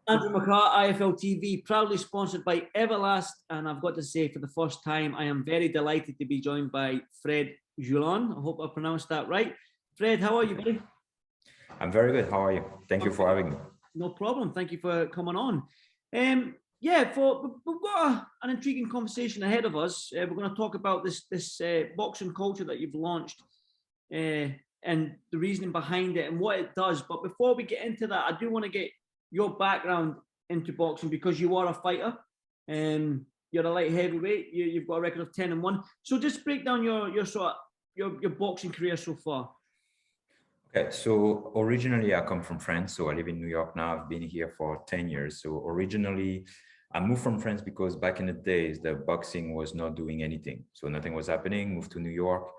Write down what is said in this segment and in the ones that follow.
Andrew McCART, IFL TV, proudly sponsored by Everlast. And I've got to say, for the first time, I am very delighted to be joined by Fred Julan. I hope I pronounced that right. Fred, how are you, buddy? I'm very good. How are you? Thank you for having me. No problem. Thank you for coming on. Yeah, we've got an intriguing conversation ahead of us. We're going to talk about this boxing culture that you've launched and the reasoning behind it and what it does. But before we get into that, I do want to get your background into boxing because you are a fighter. You're a light heavyweight. You've got a record of 10-1. So just break down your boxing career so far. Okay, so originally I come from France, so I live in New York now. I've been here for 10 years. So originally I moved from France because back in the days, the boxing was not doing anything. So nothing was happening, moved to New York.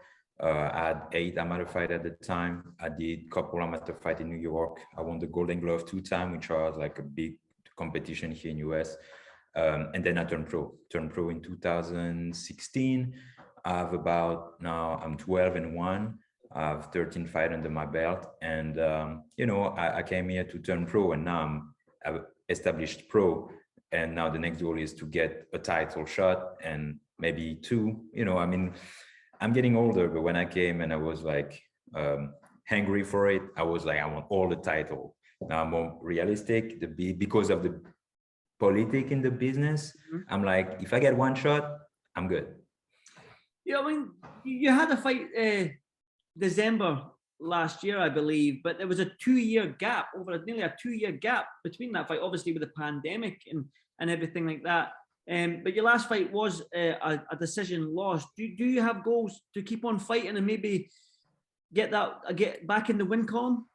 I had 8 amateur fights at the time. I did a couple amateur fights in New York. I won the Golden Glove 2 times, which was like a big competition here in US. And then I turned pro in 2016. I have now I'm 12-1. I have 13 fights under my belt, and I came here to turn pro, and now I'm established pro, and now the next goal is to get a title shot and maybe 2. I'm getting older, but when I came and I was like hungry for it, I was like, I want all the title. Now I'm more realistic, because of the politics in the business. I'm like, if I get 1 shot, I'm good. Yeah, I mean, you had a fight December last year, I believe, but there was a 2-year gap, nearly a 2-year gap between that fight, obviously with the pandemic and everything like that. But your last fight was a decision loss. Do you have goals to keep on fighting and maybe get back in the win column?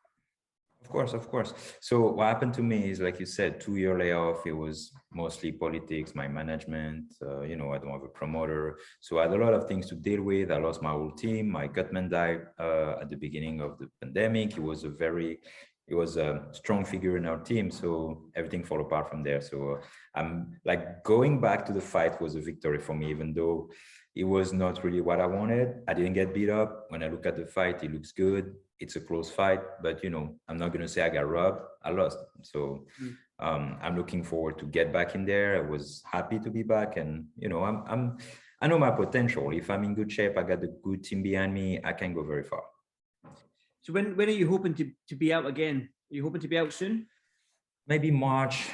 Of course. So what happened to me is, like you said, 2-year layoff. It was mostly politics, my management. I don't have a promoter. So I had a lot of things to deal with. I lost my whole team. My gutman died at the beginning of the pandemic. He was a strong figure in our team. So everything fell apart from there. So I'm like, going back to the fight was a victory for me, even though it was not really what I wanted. I didn't get beat up. When I look at the fight, it looks good. It's a close fight, but I'm not going to say I got robbed. I lost. So I'm looking forward to get back in there. I was happy to be back, and I know my potential. If I'm in good shape, I got a good team behind me, I can go very far. So when are you hoping to be out again? Are you hoping to be out soon? Maybe March,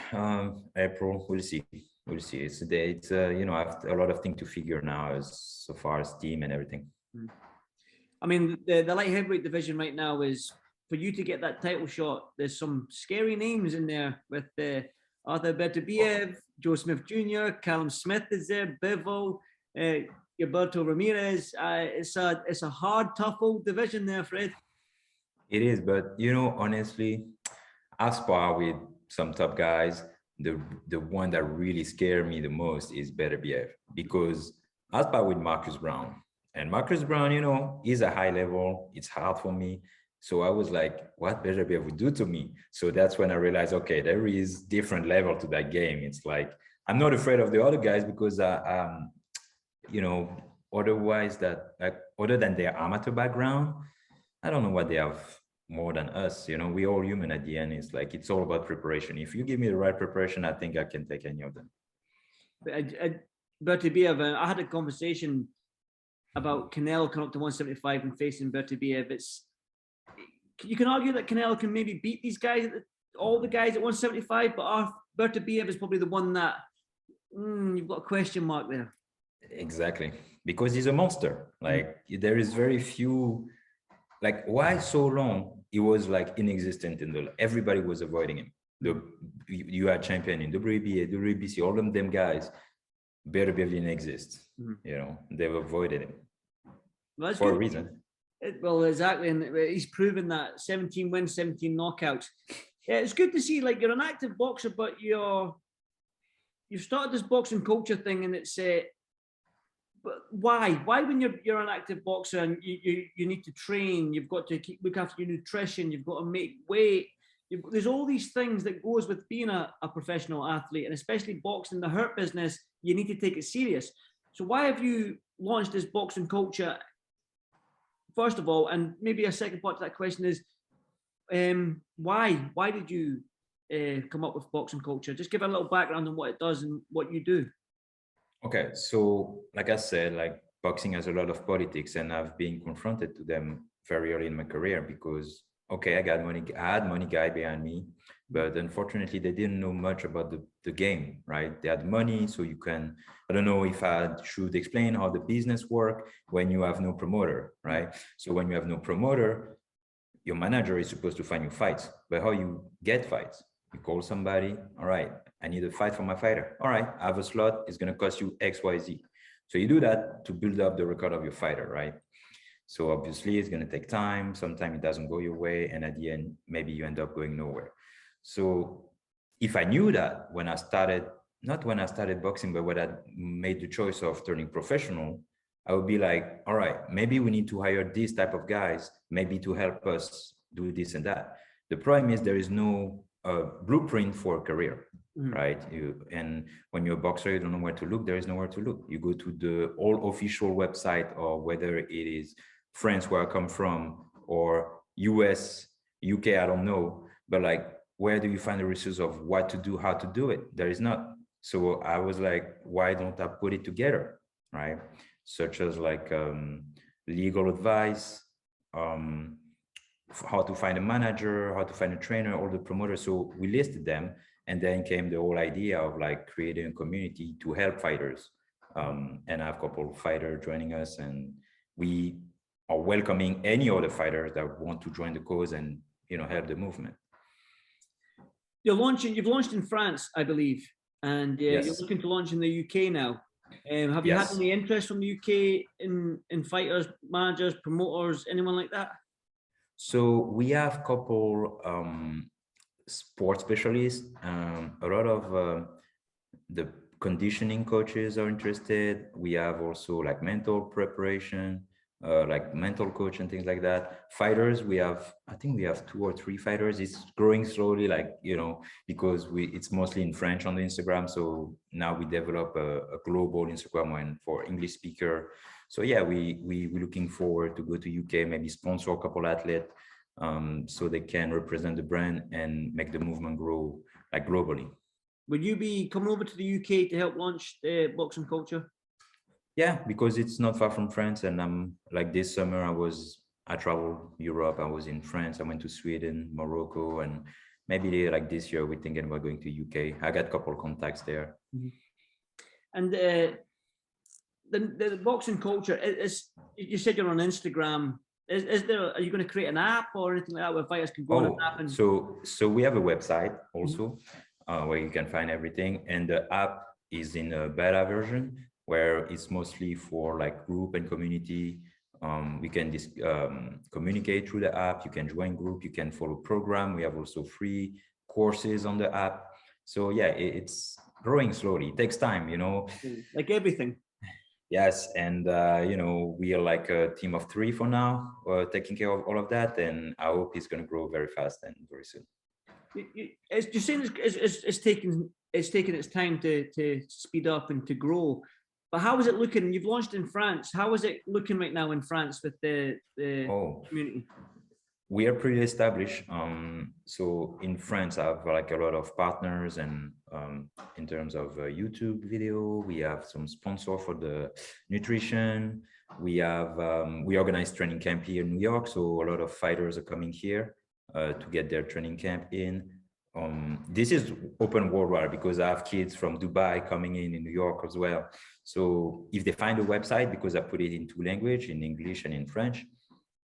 April. We'll see. It's I have a lot of things to figure now so far as team and everything. I mean, the light heavyweight division right now is, for you to get that title shot, there's some scary names in there with Arthur Beterbiev, Joe Smith Jr., Callum Smith is there, Bivol, Gilberto Ramirez. It's a hard, tough old division there, Fred. It is, but honestly, I've sparred with some top guys. The one that really scared me the most is Beterbiev, because I sparred with Marcus Brown. And Marcus Brown, he's a high level. It's hard for me. So I was like, what Beterbiev would do to me? So that's when I realized, okay, there is different level to that game. It's like, I'm not afraid of the other guys because, otherwise other than their amateur background, I don't know what they have more than us. We're all human at the end. It's like, it's all about preparation. If you give me the right preparation, I think I can take any of them. Beterbiev, I had a conversation about Canelo coming up to 175 and facing Beterbiev. You can argue that Canelo can maybe beat these guys, all the guys at 175, but Beterbiev is probably the one that you've got a question mark there. Exactly, because he's a monster. Like, there is very few. Like, why so long? He was like inexistent everybody was avoiding him. You are champion in WBA, WBC, all of them guys. Beterbiev didn't exist. They've avoided him for a reason. Well, exactly, and he's proven that. 17 wins, 17 knockouts. Yeah, it's good to see. Like, you're an active boxer, but you've started this boxing culture thing, and it's but why? Why, when you're an active boxer and you need to train, you've got to look after your nutrition, you've got to make weight. There's all these things that goes with being a professional athlete, and especially boxing, the hurt business. You need to take it serious. So why have you launched this boxing culture? First of all, and maybe a second part to that question is, why? Why did you come up with boxing culture? Just give a little background on what it does and what you do. Okay, so like I said, like boxing has a lot of politics, and I've been confronted to them very early in my career because okay, I got money, I had money guy behind me, but unfortunately they didn't know much about the game, right? They had money, so you can, I don't know if I should explain how the business work when you have no promoter, right? So when you have no promoter, your manager is supposed to find you fights, but how you get fights? You call somebody, all right, I need a fight for my fighter. All right, I have a slot, it's gonna cost you X, Y, Z. So you do that to build up the record of your fighter, right? So obviously it's gonna take time, sometimes it doesn't go your way, and at the end, maybe you end up going nowhere. So if I knew that when I started, not when I started boxing, but when I made the choice of turning professional, I would be like, all right, maybe we need to hire this type of guys, maybe to help us do this and that. The problem is there is no blueprint for a career, right? And when you're a boxer, you don't know where to look. There is nowhere to look. You go to the all official website, or whether it is France, where I come from, or US, UK, I don't know. But like, where do you find the resources of what to do, how to do it? There is not. So I was like, why don't I put it together, right? Such as like legal advice, how to find a manager, how to find a trainer, all the promoters. So we listed them, and then came the whole idea of like creating a community to help fighters. And I have a couple of fighters joining us, and we are welcoming any other fighters that want to join the cause and help the movement. You've launched in France, I believe, and Yes. you're looking to launch in the UK now. Have you had any interest from the UK in fighters, managers, promoters, anyone like that? So we have a couple sports specialists. A lot of the conditioning coaches are interested. We have also like mental preparation, like mental coach and things like that. Fighters, I think we have 2 or 3 fighters. It's growing slowly, like, because it's mostly in French on the Instagram. So now we develop a global Instagram one for English speaker. So yeah, we're looking forward to go to UK, maybe sponsor a couple athletes, so they can represent the brand and make the movement grow like globally. Would you be coming over to the UK to help launch the boxing culture? Yeah, because it's not far from France, and I'm like this summer I traveled Europe. I was in France. I went to Sweden, Morocco, and maybe like this year we're thinking about going to UK. I got a couple of contacts there. And the boxing culture is. You said you're on Instagram. Are you going to create an app or anything like that where fighters can go on an app? So we have a website also where you can find everything, and the app is in a beta version where it's mostly for like group and community. We can communicate through the app. You can join group. You can follow program. We have also free courses on the app. So yeah, it's growing slowly. It takes time, Like everything. Yes, and we are like a team of 3 for now, taking care of all of that, and I hope it's going to grow very fast and very soon. You're saying it's taking its time to speed up and to grow, but how is it looking? You've launched in France. How is it looking right now in France with the community? We are pretty established. So in France, I have like a lot of partners, and in terms of YouTube video, we have some sponsor for the nutrition. We have we organize training camp here in New York, so a lot of fighters are coming here to get their training camp in. This is open worldwide because I have kids from Dubai coming in New York as well. So if they find a website, because I put it in 2 languages, in English and in French,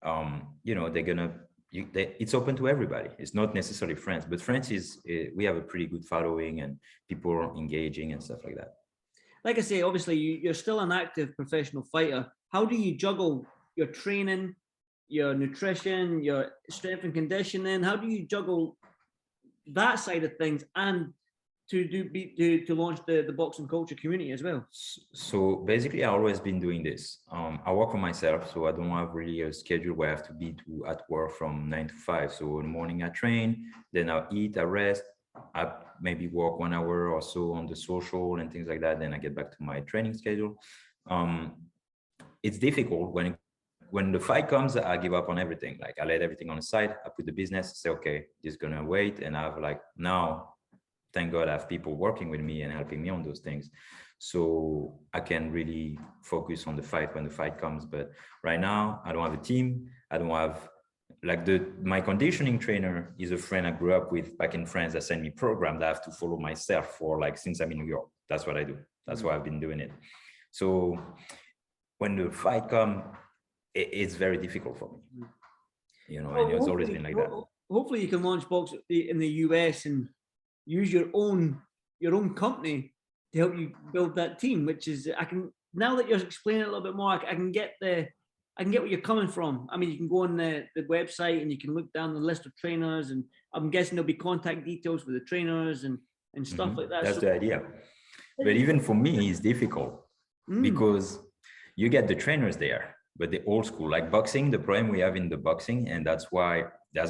they're gonna. It's open to everybody. It's not necessarily France, but France we have a pretty good following and people are engaging and stuff like that. Like I say, obviously you're still an active professional fighter. How do you juggle your training, your nutrition, your strength and conditioning? How do you juggle that side of things and to launch the boxing culture community as well? So basically, I've always been doing this. I work for myself, so I don't have really a schedule where I have to be at work from 9 to 5. So in the morning I train, then I'll eat, I rest, I maybe walk 1 hour or so on the social and things like that. Then I get back to my training schedule. It's difficult when it when the fight comes, I give up on everything. Like I let everything on the side. I put the business, say, okay, this is gonna wait. And I have like now, thank God I have people working with me and helping me on those things. So I can really focus on the fight when the fight comes. But right now I don't have a team. I don't have like my conditioning trainer is a friend I grew up with back in France that sent me program that I have to follow myself for like since I'm in New York. That's what I do. That's why I've been doing it. So when the fight comes, it's very difficult for me, you know, and it's always been like that. Hopefully you can launch Box in the US and use your own company to help you build that team, which is, I can, now that you're explaining it a little bit more, I can get where you're coming from. I mean, you can go on the website and you can look down the list of trainers, and I'm guessing there'll be contact details for the trainers and stuff like that. That's the idea. But even for me, it's difficult because you get the trainers there, but the old school, like boxing, the problem we have in the boxing, and that's why I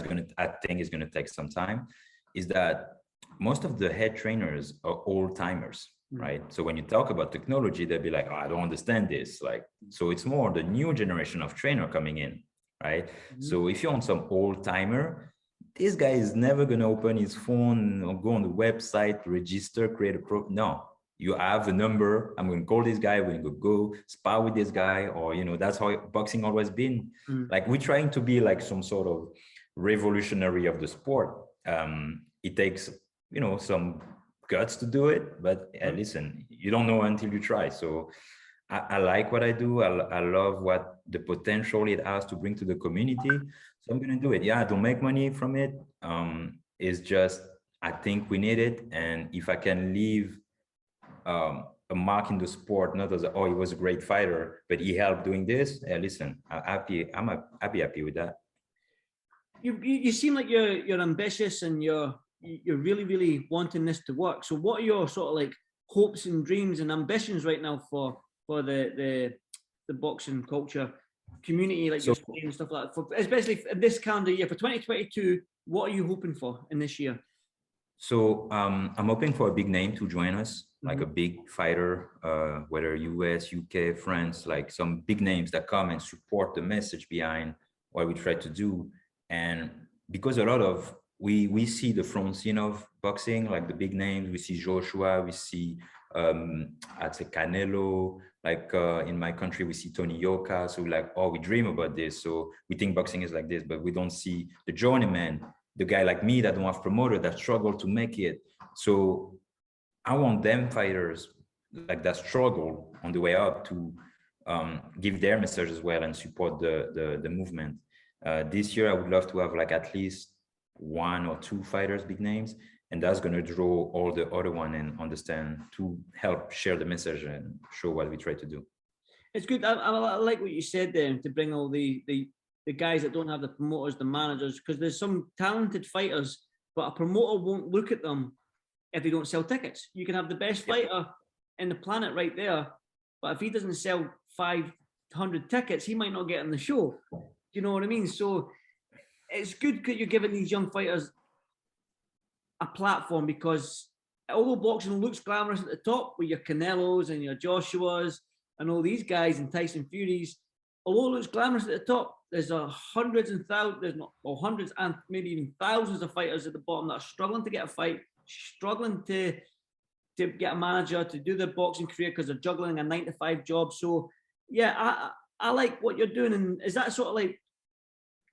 think it's going to take some time, is that most of the head trainers are old timers, right? So when you talk about technology, they'll be like, oh, I don't understand this. Like, so it's more the new generation of trainer coming in, right? So if you're on some old timer, this guy is never going to open his phone or go on the website, register, create a pro. No, you have a number. I'm going to call this guy. We're going to go spar with this guy, or, you know, that's how boxing always been. Like we're trying to be like some sort of revolutionary of the sport. It takes, you know, some guts to do it, but listen, you don't know until you try. So I like what I do. I love what the potential it has to bring to the community. So I'm going to do it. Yeah, I don't make money from it. It's just, I think we need it. And if I can leave a mark in the sport, not as, oh, he was a great fighter, but he helped doing this. Listen, I'm happy with that. You seem like you're ambitious and you're really, really wanting this to work. So what are your sort of like hopes and dreams and ambitions right now for the boxing culture community, like you're saying, and stuff like that, for, especially in this calendar year for 2022? What are you hoping for in this year? So I'm hoping for a big name to join us, like a big fighter, whether US, UK, France, like some big names that come and support the message behind what we try to do. And because a lot of we see the front scene of boxing, like the big names, we see Joshua, we see I'd say Canelo, like in my country, we see Tony Yoka. So like, oh, we dream about this. So we think boxing is like this, but we don't see the journeyman, the guy like me that don't have promoter, that struggle to make it. So I want them fighters like that struggle on the way up to give their message as well and support the movement. This year, I would love to have like at least 1 or 2 fighters, big names, and that's going to draw all the other one and understand to help share the message and show what we try to do. It's good. I like what you said there, to bring all the guys that don't have the promoters, the managers, because there's some talented fighters, but a promoter won't look at them if they don't sell tickets. You can have the best fighter in the planet right there, but if he doesn't sell 500 tickets, he might not get on the show. Do you know what I mean? So it's good that you're giving these young fighters a platform, because although boxing looks glamorous at the top with your Canelos and your Joshuas and all these guys and Tyson Furies, although it looks glamorous at the top, there's hundreds and thousands, hundreds and maybe even thousands of fighters at the bottom that are struggling to get a fight, struggling to get a manager, to do their boxing career because they're juggling a 9-to-5 job. So yeah, I like what you're doing. And is that sort of like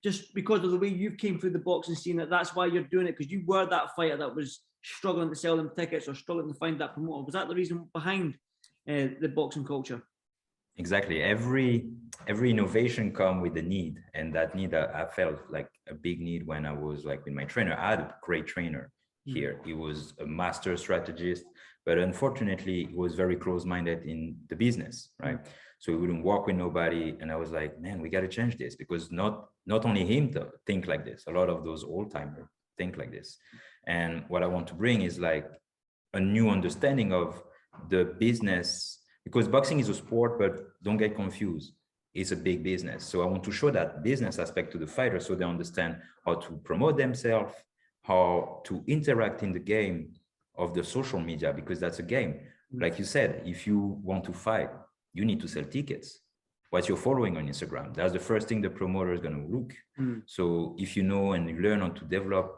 just because of the way you came through the boxing scene, that's why you're doing it, because you were that fighter that was struggling to sell them tickets or struggling to find that promoter? Was that the reason behind the boxing culture? Exactly. Every innovation come with a need, and that need I felt like a big need when I was like with my trainer. I had a great trainer here. He was a master strategist, but unfortunately, he was very close-minded in the business, right? So he wouldn't work with nobody. And I was like, man, we got to change this, because not only him to think like this, a lot of those old-timers think like this. And what I want to bring is like a new understanding of the business, because boxing is a sport, but don't get confused. It's a big business. So I want to show that business aspect to the fighters so they understand how to promote themselves, how to interact in the game of the social media, because that's a game. Like you said, if you want to fight, you need to sell tickets. what's your following on Instagram? That's the first thing the promoter is going to look. So if you know and you learn how to develop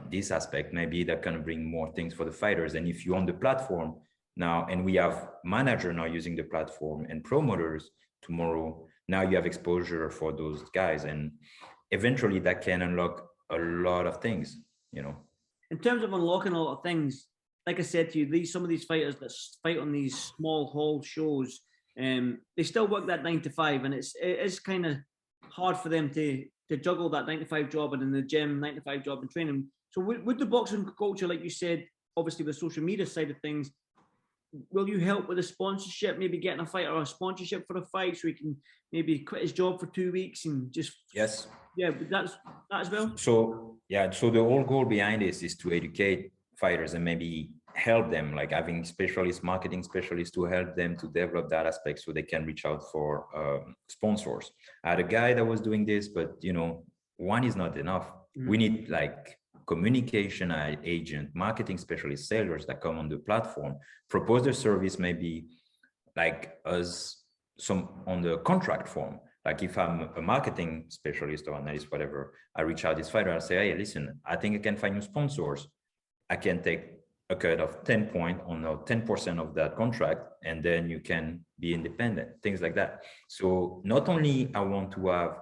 this aspect, maybe that can bring more things for the fighters. And if you're on the platform now, and we have manager now using the platform and promoters tomorrow, now you have exposure for those guys, and eventually that can unlock a lot of things, you know. In terms of unlocking a lot of things, like I said to you, some of these fighters that fight on these small hall shows, they still work that 9 to 5, and it is kind of hard for them to juggle that 9 to 5 job and in the gym 9 to 5 job and training. So with the boxing culture, like you said, obviously with the social media side of things, will you help with the sponsorship, maybe getting a fighter a sponsorship for a fight so he can maybe quit his job for 2 weeks and just... Yes. Yeah, that's that as well. So yeah, so the whole goal behind this is to educate fighters and maybe help them, like having specialists, marketing specialists, to help them to develop that aspect so they can reach out for sponsors. I had a guy that was doing this, but you know, one is not enough. We need like communication agent, marketing specialists, sellers that come on the platform, propose their service, maybe like as some on the contract form. Like if I'm a marketing specialist or analyst, whatever, I reach out this fighter, I say, hey, listen, I think I can find you sponsors. I can take a cut of 10 point on 10% of that contract, and then you can be independent, things like that. So not only I want to have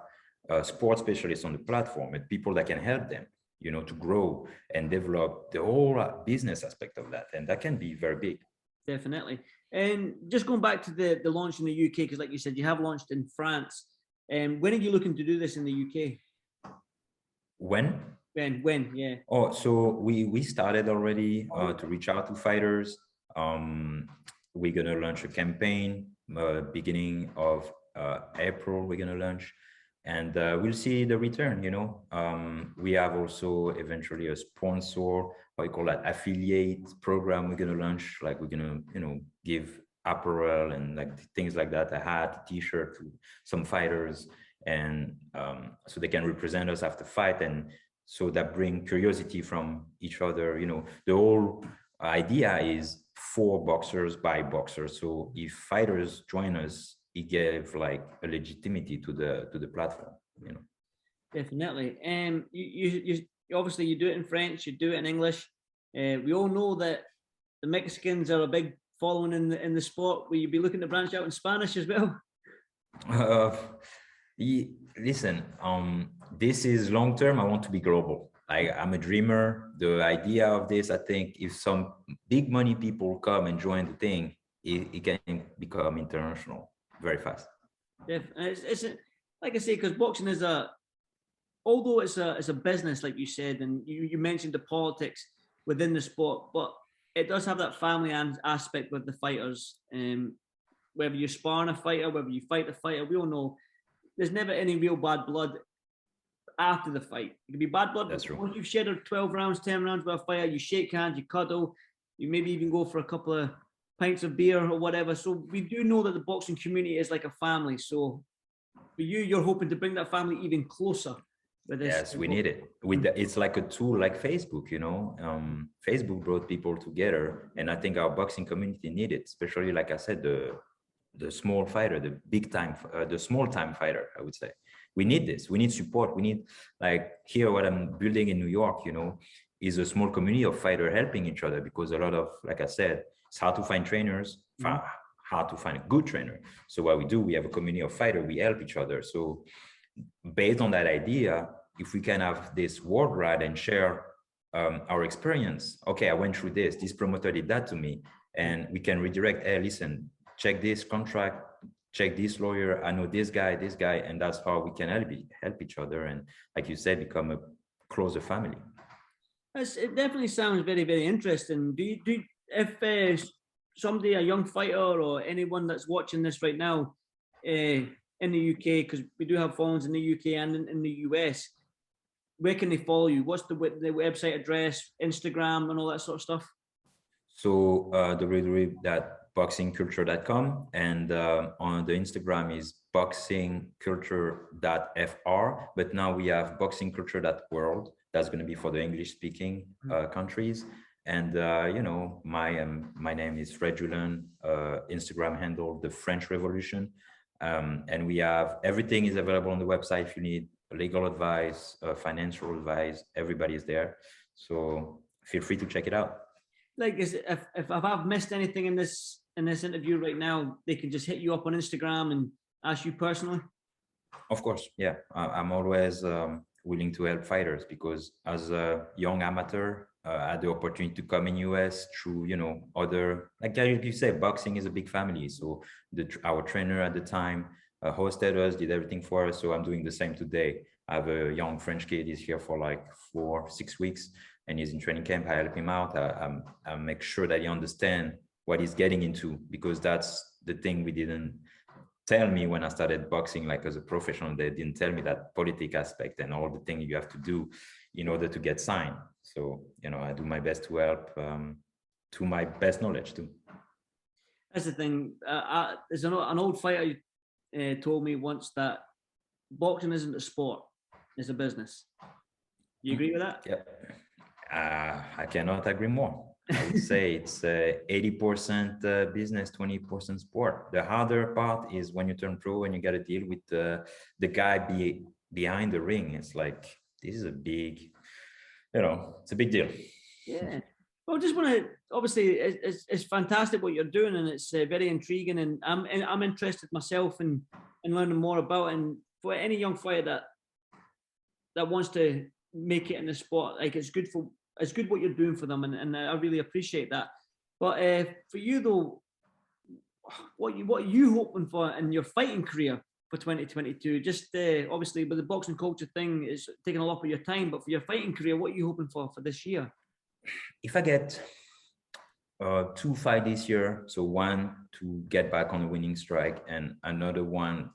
sports specialists on the platform, but people that can help them, you know, to grow and develop the whole business aspect of that. And that can be very big. Definitely. And just going back to the launch in the UK, because like you said, you have launched in France. When are you looking to do this in the UK? When? When, yeah. Oh, so we started already to reach out to fighters. We're gonna launch a campaign beginning of April. We're gonna launch, and we'll see the return. You know, we have also eventually a sponsor, how you call that, affiliate program. We're gonna launch, like we're gonna, you know, give apparel and like things like that, a hat, t-shirt to some fighters, and so they can represent us after fight, and so that bring curiosity from each other. You know, the whole idea is for boxers by boxers. So if fighters join us, it gave like a legitimacy to the platform, you know. Definitely. You obviously you do it in French, you do it in English. We all know that the Mexicans are a big following in the sport. Will you be looking to branch out in Spanish as well? Listen, this is long term. I want to be global. I'm a dreamer. The idea of this, I think, if some big money people come and join the thing, it can become international very fast. Yeah, it's like I say, because boxing is although it's a business, like you said, and you mentioned the politics within the sport, but it does have that family aspect with the fighters. Whether you're sparring a fighter, whether you fight a fighter, we all know there's never any real bad blood after the fight. It can be bad blood. That's true. Once you've shared 12 rounds, 10 rounds with a fighter, you shake hands, you cuddle, you maybe even go for a couple of pints of beer or whatever. So we do know that the boxing community is like a family. So for you, you're hoping to bring that family even closer. Yes, we need it. It's like a tool like Facebook, you know. Facebook brought people together, and I think our boxing community need it, especially, like I said, the small fighter, the big time, the small time fighter, I would say. We need this. We need support. We need, like here, what I'm building in New York, you know, is a small community of fighters helping each other, because a lot of, like I said, it's hard to find trainers, hard to find a good trainer. So what we do, we have a community of fighters, we help each other. So based on that idea, if we can have this worldwide and share our experience, okay, I went through this promoter did that to me, and we can redirect, hey, listen, check this contract, check this lawyer, I know this guy, and that's how we can help each other, and like you said, become a closer family. It definitely sounds very, very interesting. If somebody, a young fighter or anyone that's watching this right now in the UK, because we do have followings in the UK and in the US, where can they follow you? What's the website address, Instagram, and all that sort of stuff? So www.boxingculture.com, and on the Instagram is boxingculture.fr, but now we have boxingculture.world. That's going to be for the English speaking countries. And you know, my name is Julan, Instagram handle The French Revolution. And we have everything is available on the website. If you need legal advice, financial advice, everybody is there. So feel free to check it out. Like, if I've missed anything in this interview right now, they can just hit you up on Instagram and ask you personally. Of course, yeah. I'm always willing to help fighters because as a young amateur, I had the opportunity to come in US through, other, like you say, boxing is a big family. So our trainer at the time hosted us, did everything for us. So I'm doing the same today. I have a young French kid. He's here for like 4-6 weeks and he's in training camp. I help him out. I make sure that he understands what he's getting into, because that's the thing we didn't tell me when I started boxing, like as a professional. They didn't tell me that politic aspect and all the things you have to do in order to get signed. So, I do my best to help to my best knowledge too. That's the thing. There's an old fighter told me once that boxing isn't a sport, it's a business. You agree with that? Yeah. I cannot agree more. I would say it's 80% business, 20% sport. The harder part is when you turn pro and you got to deal with the guy behind the ring. It's like, this is a big, it's a big deal. Yeah. Well, I just want to, obviously, it's fantastic what you're doing, and it's very intriguing, and I'm interested myself in learning more about it. And for any young fighter that wants to make it in the sport, like, it's good what you're doing for them, and I really appreciate that. But for you though, what are you hoping for in your fighting career for 2022? Just obviously with the boxing culture thing is taking a lot of your time, but for your fighting career, what are you hoping for this year? If I get 2 fights this year, so one to get back on a winning strike and another one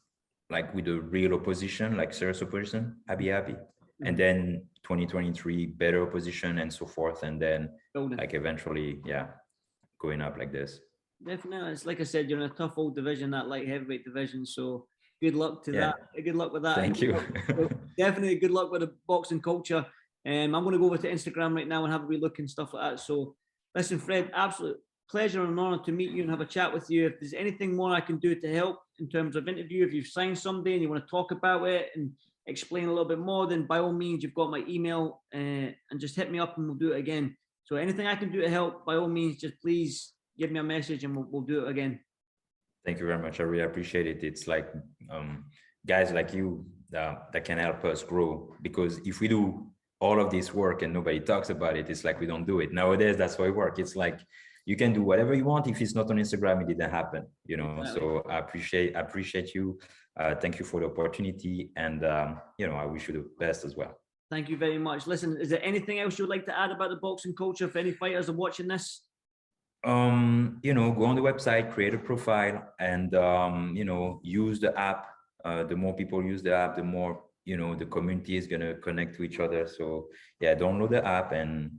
like with a real opposition, like serious opposition, I'd be happy. Mm-hmm. And then 2023 better opposition and so forth, and then like eventually going up like this. Definitely. It's like I said, you're in a tough old division, that light heavyweight division, so good luck to that. Good luck with that. Thank you. Definitely good luck with the boxing culture. I'm going to go over to Instagram right now and have a wee look and stuff like that. So listen, Fred, absolute pleasure and an honor to meet you and have a chat with you. If there's anything more I can do to help in terms of interview, if you've signed somebody and you want to talk about it and explain a little bit more, then by all means, you've got my email, and just hit me up and we'll do it again. So anything I can do to help, by all means, just please give me a message and we'll do it again. Thank you very much. I really appreciate it. It's like guys like you that can help us grow, because if we do all of this work and nobody talks about it, it's like we don't do it. Nowadays, that's why we work. It's like you can do whatever you want. If it's not on Instagram, it didn't happen, Exactly. So I appreciate you. Thank you for the opportunity. And, I wish you the best as well. Thank you very much. Listen, is there anything else you would like to add about the boxing culture if any fighters are watching this? Go on the website, create a profile, and, use the app. The more people use the app, the more, the community is going to connect to each other. So download the app and,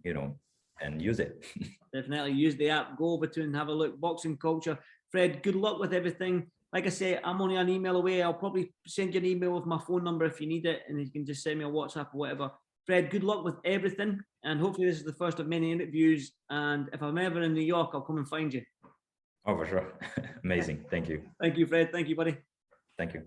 and use it. Definitely use the app. Go over to and have a look. Boxing culture. Fred, good luck with everything. Like I say, I'm only an email away. I'll probably send you an email with my phone number if you need it, and you can just send me a WhatsApp or whatever. Fred, good luck with everything, and hopefully this is the first of many interviews. And if I'm ever in New York, I'll come and find you. Oh, for sure. Amazing. Thank you. Thank you, Fred. Thank you, buddy. Thank you.